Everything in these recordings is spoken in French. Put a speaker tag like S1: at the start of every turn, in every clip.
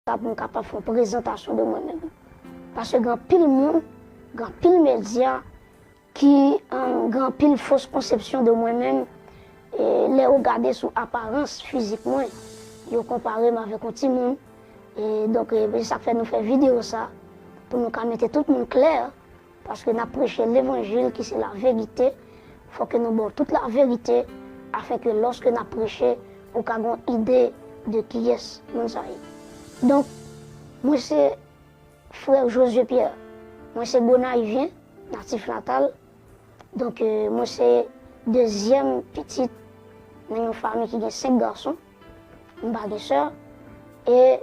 S1: pour capable faire une présentation de moi-même. Parce que grand pile monde, grand pile média qui ont grand pile fausse conception de moi-même et les regarder sous apparence physiquement, ils comparé avec un petit monde. Et donc ça fait nous faire vidéo ça pour nous mettre tout le monde clair parce que nous prêchons l'évangile qui c'est la vérité. Il faut que nous bon toute la vérité afin que lorsque nous prêchons, nous avons une idée de qui est nous. Donc, moi c'est frère Josué Pierre. Moi c'est Gonaïvien, natif natal. Donc moi c'est deuxième petite dans une famille qui a 5 garçons, une bague soeur. Et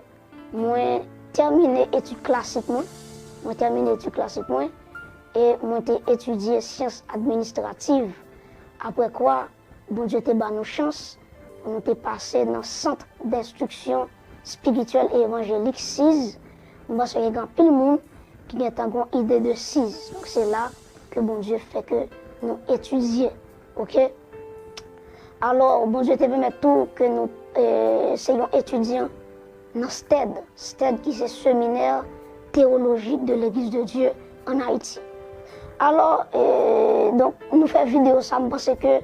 S1: moi terminé études classiques et moi j'ai étudié sciences administratives. Après quoi, bon Dieu t'a donné nos chances, nous t'ai passé dans le centre d'instruction spirituelle et évangélique 6. Parce qu'il y a plein de monde qui a une idée de 6. Donc c'est là que bon Dieu fait que nous étudions. OK? Alors, bon Dieu te permet tout que nous soyons étudiants dans STED qui c'est séminaire théologique de l'Église de Dieu en Haïti. Alors, donc, nous faisons vidéo ça, je pense que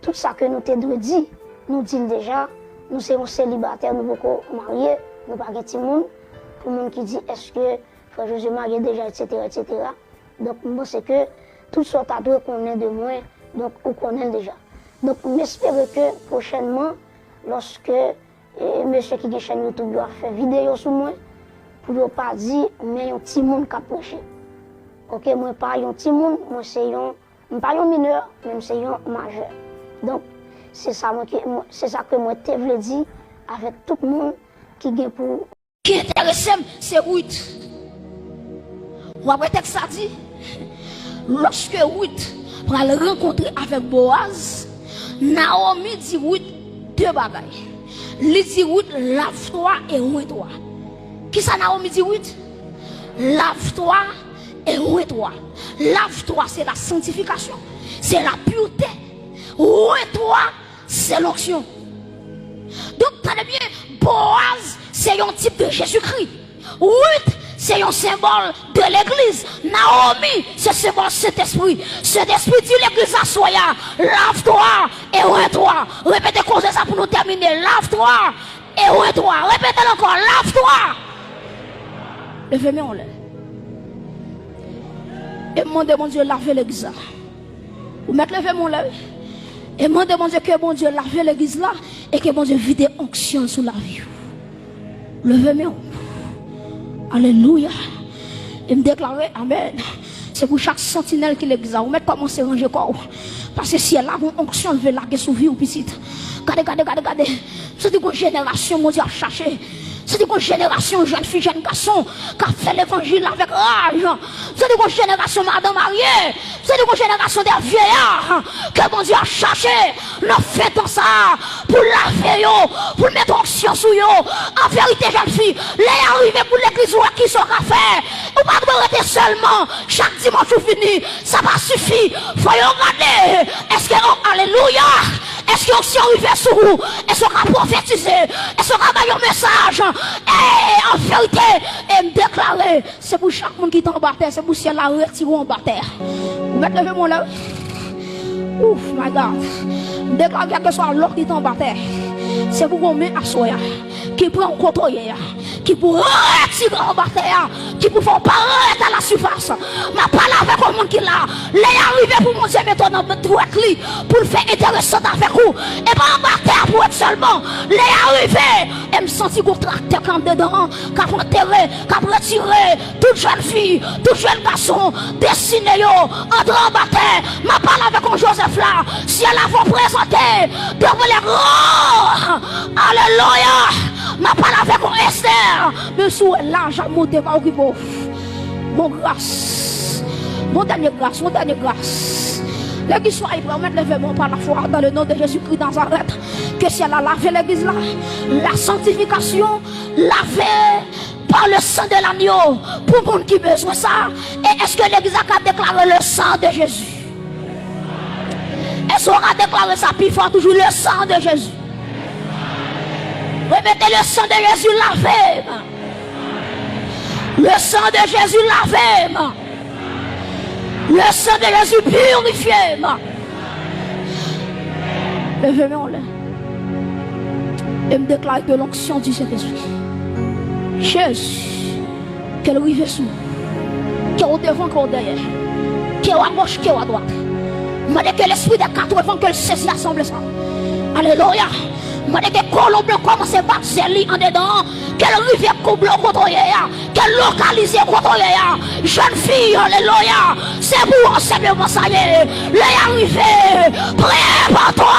S1: tout ça que nous t'avons dit, nous disons déjà, nous sommes célibataires, nous ne pouvons pas marier, nous ne pouvons pas de monde. Pour les gens qui disent, est-ce que frère Josué marié déjà, etc., etc. Donc, je pense que tout ça, tu dois connaître de moi, donc, on connaît déjà. Donc, j'espère que prochainement, lorsque monsieur qui a une chaîne YouTube va faire vidéo sur moi, pour ne pas dire, mais un petit monde qui a prêché. Ok, moi, pas un petit monde, moi, c'est pas un mineur, même c'est un majeur. Donc, c'est ça que moi, je voulais dire avec tout le monde qui est pour.
S2: Qui est intéressant, c'est Ruth. Ou après, texte ça dit, lorsque Ruth va le rencontrer avec Boaz, Naomi dit Ruth 2 bagailles. Il dit Ruth, lave-toi et oins-toi. Qui ça Naomi dit Ruth? Lave-toi et oins-toi. Lave-toi, c'est la sanctification, c'est la pureté. Oins-toi, c'est l'onction. Donc, tenez bien, Boaz, c'est un type de Jésus-Christ. Ruth, c'est un symbole de l'église. Naomi, c'est un symbole de cet esprit. Cet esprit dit l'église à soya. Lave-toi et oins-toi. Répétez comme ça pour nous terminer. Lave-toi et oins-toi. Répétez encore. Lave-toi. Levez-moi en l'air. Et demandez mon Dieu laver l'église. Vous mettez levez-moi en l'air. Et demandez mon Dieu que mon Dieu lave l'église là. Et que mon Dieu vide onction sur la vie. Levez-moi. Alléluia. Et me déclarer Amen. C'est pour chaque sentinelle qui l'examine. Vous mettez commencer à ranger quoi. Parce que si elle a une onction, elle veut larguer sous vie ou petite. Regardez. C'est une génération, mon Dieu, à chercher. C'est une génération, jeune fille, jeune garçon, qui a fait l'évangile avec rage. C'est une génération, madame mariée. C'est une génération des vieillards que mon Dieu a cherché. Nous faisons ça pour laver, pour mettre onction sur eux. En vérité, jeune fille, les arrivés pour l'église qui sont à faire. Ou pas de rester seulement chaque dimanche ou fini. Ça va suffire. Faut regarder. Est-ce que, alléluia, est-ce que si on arrive sur vous, est-ce qu'on va prophétiser, est-ce qu'on va avoir un message, et en vérité, et me déclarer, c'est pour chaque monde qui est en bas terre, c'est pour si elle a retiré en bas terre. Vous mettez le mon là. Ouf, my God. Me déclarer quel que soit l'or qui est en bas terre, c'est pour qu'on met à soi, qui prend contrôle, qui pour retirer en bas terre, qui pour faire paraître à la surface. Ma parole avec le monde qui là, les arriver pour mon Dieu mettre dans notre clé, pour le faire intéressant avec vous, et pas en bas terre pour être seulement, les arriver, et me sentir qu'on tracte quand dedans, qu'à enterrer, qu'à retirer, toute jeune fille, tout jeune garçon, destiné entre en bas terre, ma parole avec un Joseph là, si elle a vous présenté, devant les grands, alléluia. Ma parole avec un Esther, même si l'argent monté par qui beau. Mon grâce, mon dernier grâce. L'église soit prête, levez-moi par la foi dans le nom de Jésus-Christ Nazareth. Que si elle a lavé l'église là, la sanctification, lavée par le sang de l'agneau, pour le monde qui a besoin de ça. Et est-ce que l'église a déclaré le sang de Jésus? Est-ce qu'on a déclaré ça plus fort, toujours le sang de Jésus? Remettez le sang de Jésus lavé. Le sang de Jésus lavé. Le sang de Jésus purifié. Levez-moi en l'air. Et me déclare que l'onction du Saint-Esprit. Jésus, qu'elle rive sous. Qu'elle est au devant, qu'elle est derrière. Qu'elle est à gauche, qu'elle est à droite. Je dis que l'esprit des 80 qu'elle saisit l'assemblée. Alléluia. Je dis que colombe commence à battre en dedans. Quelle rivière couple contre eux. Quelle localisée contre eux. Jeune fille, alléluia. C'est pour simplement ça y est. Les arrivés. Prépare-toi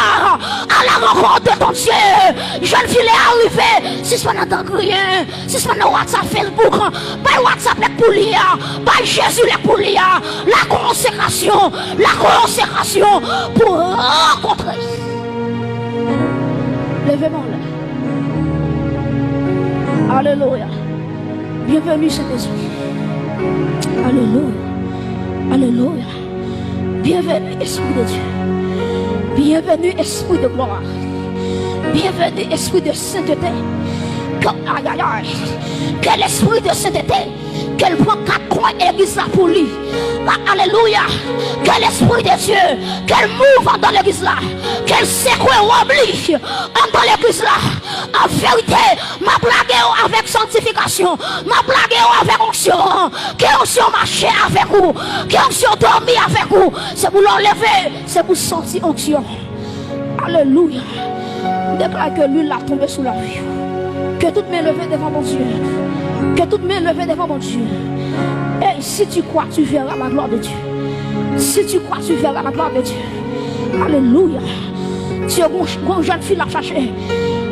S2: à la rencontre de ton Dieu. Jeune fille, les arrivés. Si ce n'est pas rien. Si ce n'est pas WhatsApp, Facebook. Pas WhatsApp pour lire. Pas Jésus pour lire. La consécration. La consécration pour rencontrer. Levez-moi là. Alléluia. Bienvenue Saint-Esprit. Alléluia. Alléluia. Bienvenue Esprit de Dieu. Bienvenue Esprit de gloire. Bienvenue Esprit de sainteté. Aïe aïe aïe. Quel esprit de sainteté. Qu'elle prend 4 coins l'église là pour lui. Alléluia. Quel esprit de Dieu. Qu'elle mouve dans l'église là. Qu'elle secoue ou oublie dans l'église là. En vérité, ma blague avec sanctification. Ma blague avec onction. Que onction marcher avec vous. Que onction dormir avec vous. C'est pour l'enlever. C'est pour sentir onction. Alléluia. Déclare que l'huile a tombé sous la vie. Que toute main levée devant mon Dieu. Que toute main levée devant mon Dieu. Et si tu crois, tu verras la gloire de Dieu. Si tu crois, tu verras la gloire de Dieu. Alléluia. Dieu, mon jeune fille l'a cherché.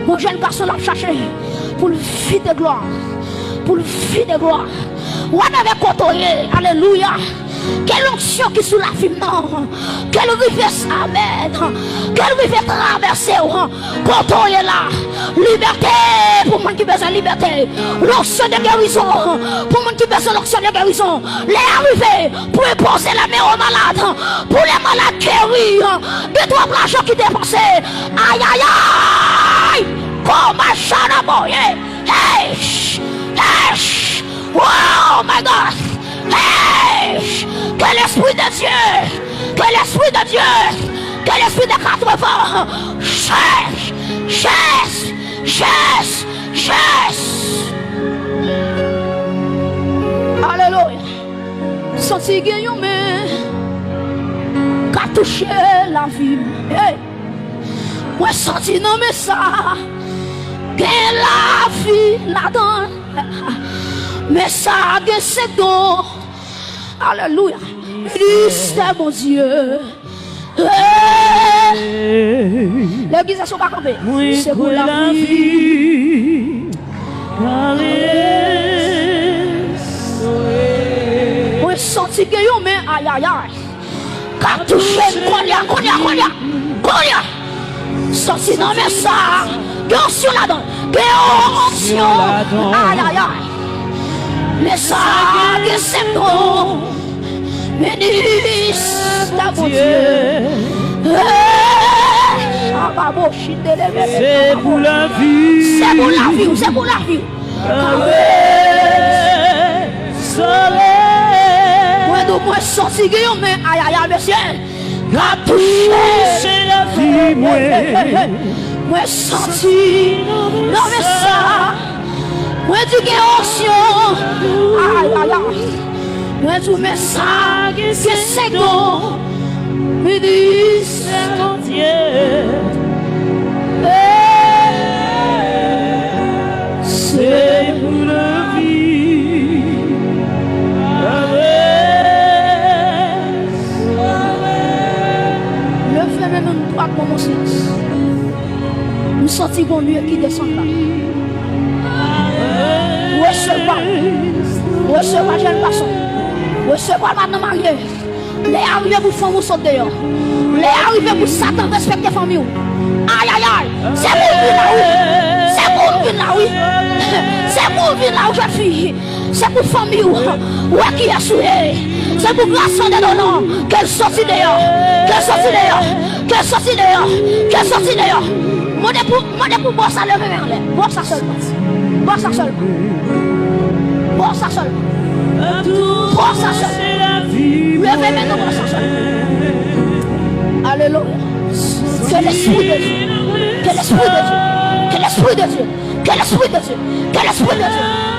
S2: Mon jeune garçon l'a cherché. Pour le vie de gloire. Pour le vie de gloire. On avait côtoyé. Alléluia. Quelle onction qui sous la vie, non. Quelle rivière s'amène. Quelle rivière traverser. Quand on est là. Liberté pour moi qui besoin de liberté. L'onction de guérison. Pour moi qui besoin de l'onction de guérison. Les arrivées pour imposer la main aux malades. Pour les malades guéris. De toi, l'argent qui dépensé. Aïe, aïe, aïe. Comme un chat à moyen. Hey, hey. Oh my God. Hey. Que l'esprit de Dieu. Que l'esprit de Dieu. Que l'esprit de 80. Chasse. Chasse. Chasse. Chasse. Alléluia. Senti gagnant mais qu'a touché la vie. Hey. Moi senti non mais ça. Que la vie là-dedans. Mais ça que c'est donc. Alléluia. C'est mon Dieu. L'église est pas campée. C'est pour la vie. Moi senti que yo mais aïe aïe aïe. Qu'a touché Konya. Senti non mais ça. Onction là-dedans. Onction. Aïe aïe aïe. Mais ça que c'est bon. Bénisse ta mon Dieu.
S3: C'est pour la vie.
S2: C'est pour la vie. C'est pour la vie. Moi sorti mais aïe aïe aïe monsieur. La touche
S3: la vie
S2: moi senti. Non mais ça. Moi tu gagnes onction. Aïe aïe aïe. Moi tu mets ça. Que c'est bon. Me dis c'est mon Dieu.
S3: C'est pour la vie.
S2: Le fait même une droite pour mon silence. Nous sentons bon lieu qui descend là. Recevoir jeune garçon. Recevoir madame mariée. Les arrivés pour faire vous sauter dehors. Les arrivés pour Satan respecter la famille. Aïe aïe aïe. C'est pour vivre là oui. C'est pour vivre là oui. C'est pour vivre là où je suis. C'est pour famille où qui est souillé. C'est pour grâce de non. Qu'elle sortit dehors. Qu'elle sortit dehors. Qu'elle sortit dehors. Qu'elle sortit dehors. Moi pour boire ça lever vers l'air. Boire ça seulement. Boire ça seulement. Boire ça ça seulement.
S3: Tout
S2: Prends ça seulement.
S3: c'est la vie.
S2: Levez maintenant, prends ça seulement. Alléluia. Que l'Esprit de Dieu, que l'Esprit de Dieu, que l'Esprit de Dieu, que l'Esprit de Dieu, que l'Esprit de Dieu.